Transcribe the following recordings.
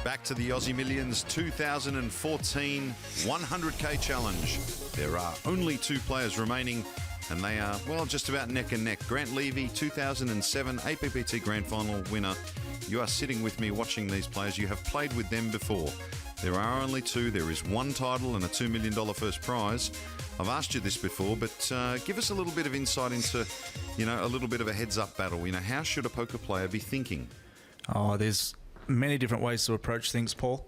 Back to the Aussie Millions 2014 100k challenge. There are only 2 players remaining, and they are, well, just about neck and neck. Grant Levy, 2007 APPT Grand Final winner. You are sitting with me watching these players. You have played with them before. There are only 2. There is 1 title and a $2 million first prize. I've asked you this before, but give us a little bit of insight into, a little bit of a heads-up battle. How should a poker player be thinking? Oh, there's many different ways to approach things, Paul.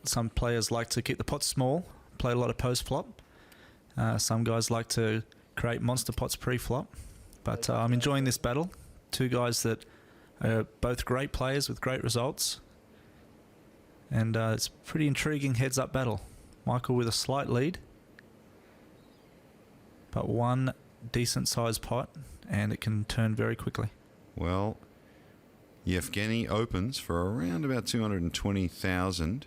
Some players like to keep the pots small, play a lot of post-flop. Some guys like to create monster pots pre-flop. But I'm enjoying this battle. 2 guys that are both great players with great results. And it's a pretty intriguing heads-up battle. Michael with a slight lead, but 1 decent-sized pot, and it can turn very quickly. Well, Yevgeniy opens for around about 220,000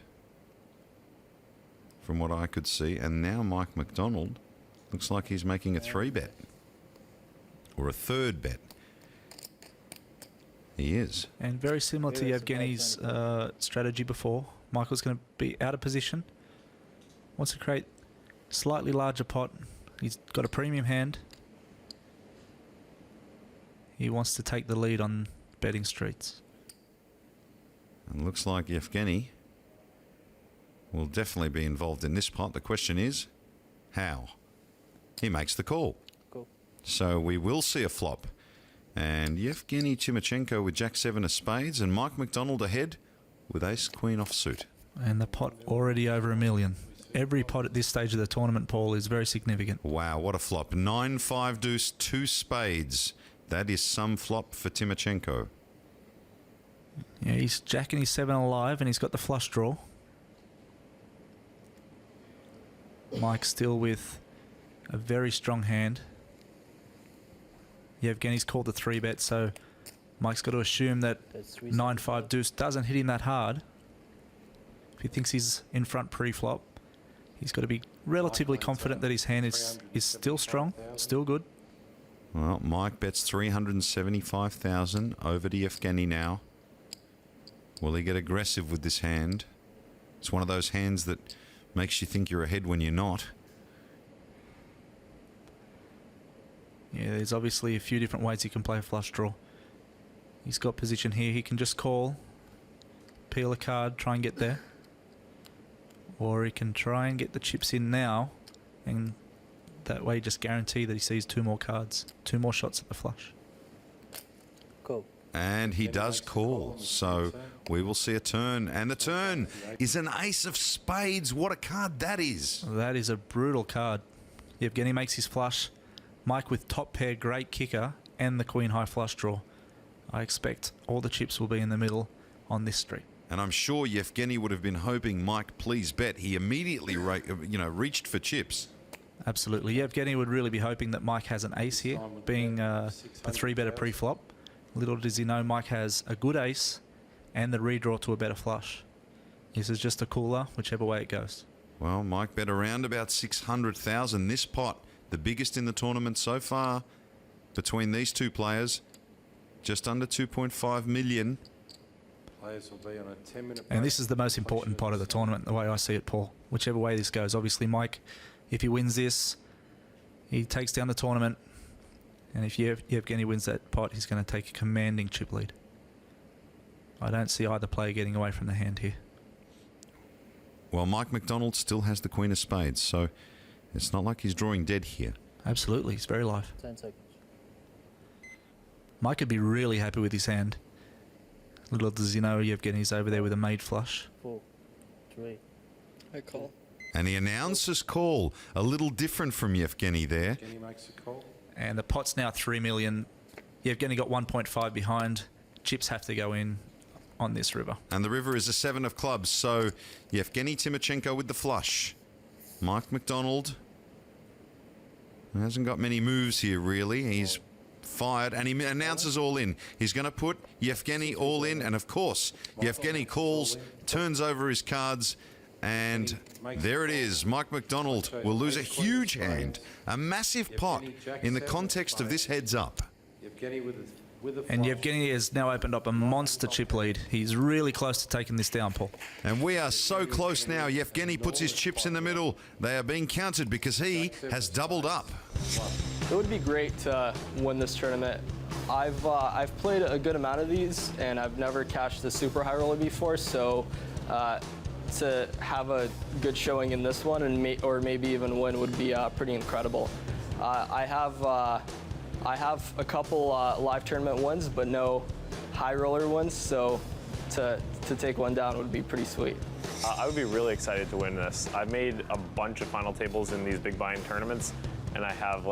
from what I could see, and now Mike McDonald looks like he's making a 3-bet or a 3rd bet. He is. And very similar to Yevgeniy's strategy before. Michael's going to be out of position. Wants to create a slightly larger pot. He's got a premium hand. He wants to take the lead on betting streets. And looks like Yevgeniy will definitely be involved in this pot. The question is, how? He makes the call. Cool. So we will see a flop. And Yevgeniy Timoshenko with Jack-7 of spades, and Mike McDonald ahead with Ace-Queen offsuit. And the pot already over $1 million. Every pot at this stage of the tournament, Paul, is very significant. Wow, what a flop. 9-5 deuce, 2 spades. That is some flop for Timoshenko. Yeah, he's jacking his 7 alive, and he's got the flush draw. Mike still with a very strong hand. Yevgeniy's called the 3-bet, so Mike's got to assume that 9-5 deuce doesn't hit him that hard. If he thinks he's in front pre-flop, he's got to be relatively confident that his hand is still strong, still good. Well, Mike bets 375,000 over to Yevgeniy now. Will he get aggressive with this hand? It's one of those hands that makes you think you're ahead when you're not. Yeah, there's obviously a few different ways he can play a flush draw. He's got position here. He can just call, peel a card, try and get there. Or he can try and get the chips in now, and that way just guarantee that he sees 2 more cards, 2 more shots at the flush. Cool. And he does call, so we will see a turn. And the turn is an ace of spades. What a card that is. That is a brutal card. Yevgeniy makes his flush. Mike with top pair, great kicker, and the queen high flush draw. I expect all the chips will be in the middle on this street. And I'm sure Yevgeniy would have been hoping Mike please bet. He immediately reached for chips. Absolutely. Yevgeniy would really be hoping that Mike has an ace here, being a 3-better pre-flop. Little does he know Mike has a good ace and the redraw to a better flush. This is just a cooler, whichever way it goes. Well, Mike bet around about 600,000 this pot. The biggest in the tournament so far between these 2 players. Just under 2.5 million. And this is the most important pot of the tournament, the way I see it, Paul. Whichever way this goes. Obviously, Mike, if he wins this, he takes down the tournament. And if Yevgeniy wins that pot, he's going to take a commanding chip lead. I don't see either player getting away from the hand here. Well, Mike McDonald still has the queen of spades, so it's not like he's drawing dead here. Absolutely, he's very live. 10 seconds. Mike could be really happy with his hand. Little does he know Yevgeniy's over there with a made flush. 4, 3. I call. And he announces call. A little different from Yevgeniy there. Yevgeniy makes a call. And the pot's now 3 million. Yevgeniy got 1.5 behind. Chips have to go in on this river. And the river is a 7 of clubs, so Yevgeniy Timoshenko with the flush. Mike McDonald hasn't got many moves here, really. He's fired, and he announces all in. He's going to put Yevgeniy all in, and of course, Yevgeniy calls, turns over his cards, and there it is. Mike McDonald will lose a huge hand, a massive pot in the context of this heads up. Yevgeniy with And Yevgeniy has now opened up a monster chip lead. He's really close to taking this down, Paul. And we are so close now. Yevgeniy puts his chips in the middle. They are being counted because he has doubled up. It would be great to win this tournament. I've played a good amount of these, and I've never cashed the super high roller before, so to have a good showing in this one and or maybe even win would be pretty incredible. I have a couple live tournament wins, but no high roller wins, so to take one down would be pretty sweet. I would be really excited to win this. I've made a bunch of final tables in these big buy-in tournaments, and I have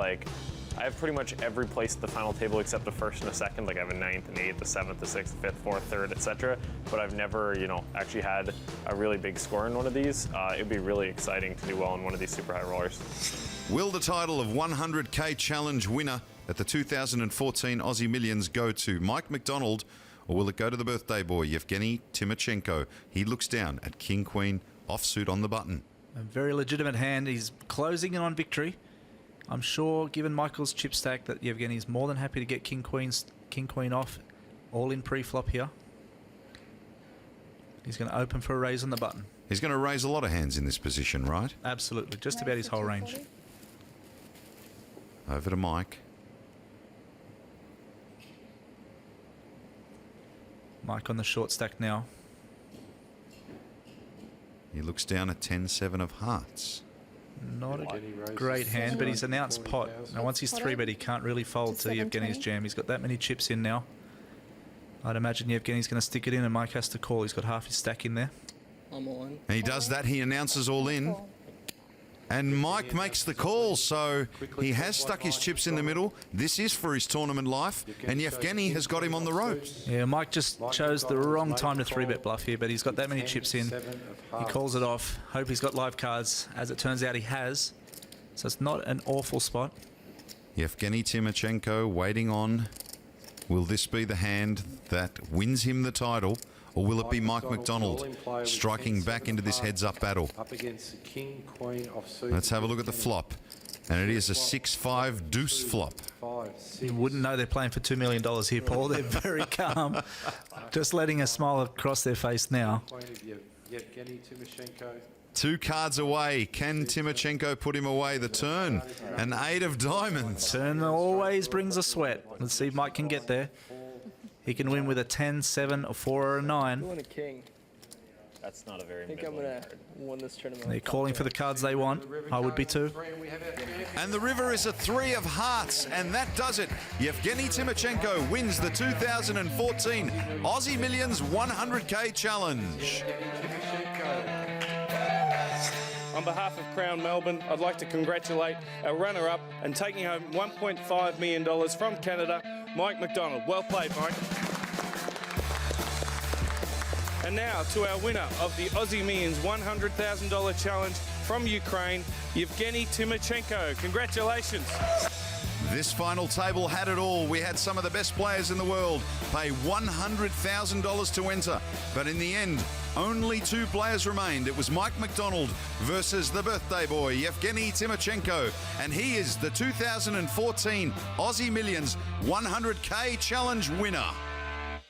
pretty much every place at the final table except the first and the second. Like I have a 9th and 8th, the 7th, the 6th, 5th, 4th, 3rd, etc. But I've never, actually had a really big score in one of these. It'd be really exciting to do well in one of these super high rollers. Will the title of 100K Challenge winner at the 2014 Aussie Millions go to Mike McDonald, or will it go to the birthday boy, Yevgeniy Timoshenko? He looks down at King Queen offsuit on the button. A very legitimate hand. He's closing in on victory. I'm sure, given Michael's chip stack, that Yevgeniy's more than happy to get King Queen off, all in pre-flop here. He's going to open for a raise on the button. He's going to raise a lot of hands in this position, right? Absolutely, just about his whole range. Over to Mike. Mike on the short stack now. He looks down at 10-7 of hearts. Not a great hand, but he's announced pot. Now, once he's 3-bet, he can't really fold to Yevgeniy's jam. He's got that many chips in now. I'd imagine Yevgeniy's going to stick it in and Mike has to call. He's got half his stack in there. I'm all in. And he does that. He announces all in. And Mike makes the call, so he has stuck his chips in the middle. This is for his tournament life, and Yevgeniy has got him on the ropes. Yeah, Mike just chose the wrong time to 3-bet bluff here, but he's got that many chips in. He calls it off. Hope he's got live cards. As it turns out, he has. So it's not an awful spot. Yevgeniy Timoshenko waiting on. Will this be the hand that wins him the title? Or will it be Mike McDonald striking back into this heads-up battle? Let's have a look at the flop. And it is a 6-5 deuce flop. You wouldn't know they're playing for $2 million here, Paul. They're very calm. Just letting a smile across their face now. 2 cards away. Can Timoshenko put him away? The turn. An 8 of diamonds. Turn always brings a sweat. Let's see if Mike can get there. He can win with a 10, 7, a 4, or a 9. I'm a king. That's not a very I think I'm going to win this tournament. They're calling for the cards they want. I would be too. And the river is a 3 of hearts, and that does it. Yevgeniy Timoshenko wins the 2014 Aussie Millions 100K Challenge. On behalf of Crown Melbourne, I'd like to congratulate our runner-up and taking home $1.5 million from Canada, Mike McDonald. Well played, Mike. And now to our winner of the Aussie Millions $100,000 challenge from Ukraine, Yevgeniy Timoshenko. Congratulations. This final table had it all. We had some of the best players in the world pay $100,000 to enter. But in the end, only 2 players remained. It was Mike McDonald versus the birthday boy, Yevgeniy Timoshenko. And he is the 2014 Aussie Millions 100K Challenge winner.